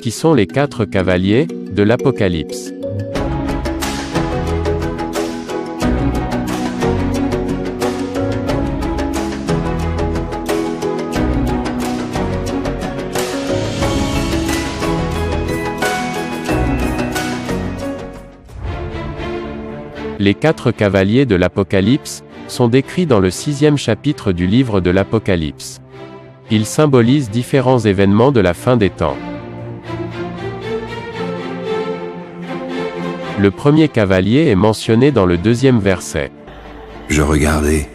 Qui sont les 4 cavaliers de l'Apocalypse? Les 4 cavaliers de l'Apocalypse sont décrits dans le 6e chapitre du livre de l'Apocalypse. Ils symbolisent différents événements de la fin des temps. Le premier cavalier est mentionné dans le 2e verset. Je regardai,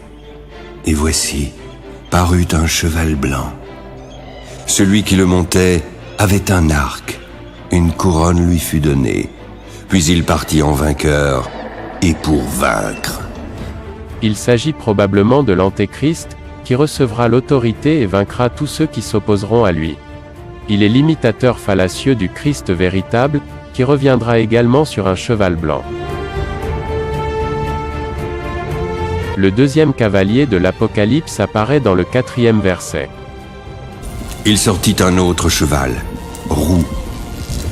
et voici, parut un cheval blanc. Celui qui le montait avait un arc, une couronne lui fut donnée, puis il partit en vainqueur, et pour vaincre. Il s'agit probablement de l'Antéchrist, qui recevra l'autorité et vaincra tous ceux qui s'opposeront à lui. Il est l'imitateur fallacieux du Christ véritable, qui reviendra également sur un cheval blanc. Le 2e cavalier de l'Apocalypse apparaît dans le 4e verset. Il sortit un autre cheval, roux.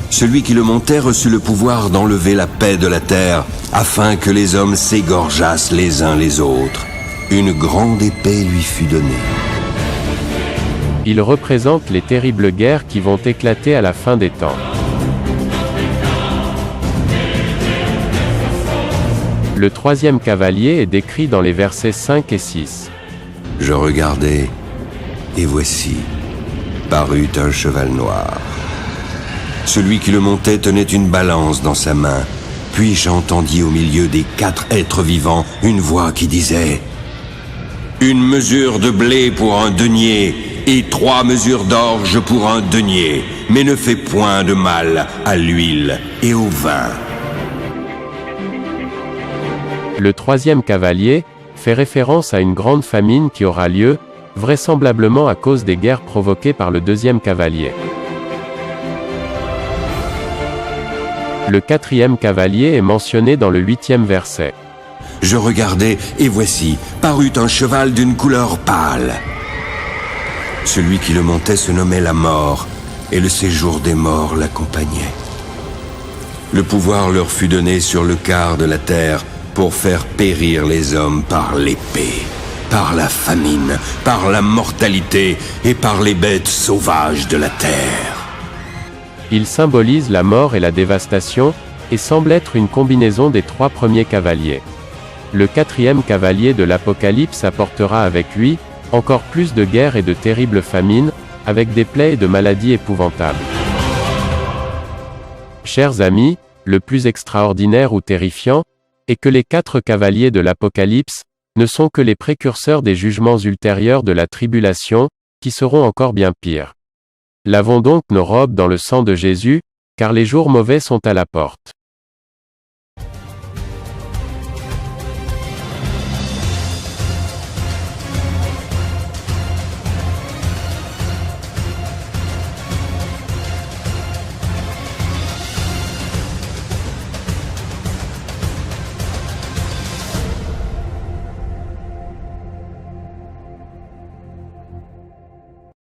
Celui qui le montait reçut le pouvoir d'enlever la paix de la terre, afin que les hommes s'égorgeassent les uns les autres. Une grande épée lui fut donnée. Il représente les terribles guerres qui vont éclater à la fin des temps. Le 3e cavalier est décrit dans les versets 5 et 6. Je regardai, et voici, parut un cheval noir. Celui qui le montait tenait une balance dans sa main. Puis j'entendis au milieu des 4 êtres vivants une voix qui disait « Une mesure de blé pour un denier, et 3 mesures d'orge pour un denier, mais ne fais point de mal à l'huile et au vin. » Le 3e cavalier fait référence à une grande famine qui aura lieu, vraisemblablement à cause des guerres provoquées par le 2e cavalier. Le 4e cavalier est mentionné dans le 8e verset. Je regardai, et voici, parut un cheval d'une couleur pâle. Celui qui le montait se nommait la mort, et le séjour des morts l'accompagnait. Le pouvoir leur fut donné sur le quart de la terre pour faire périr les hommes par l'épée, par la famine, par la mortalité et par les bêtes sauvages de la terre. Il symbolise la mort et la dévastation, et semble être une combinaison des 3 premiers cavaliers. Le 4e cavalier de l'Apocalypse apportera avec lui, encore plus de guerres et de terribles famines, avec des plaies et de maladies épouvantables. Chers amis, le plus extraordinaire ou terrifiant, est que les 4 cavaliers de l'Apocalypse ne sont que les précurseurs des jugements ultérieurs de la tribulation, qui seront encore bien pires. Lavons donc nos robes dans le sang de Jésus, car les jours mauvais sont à la porte.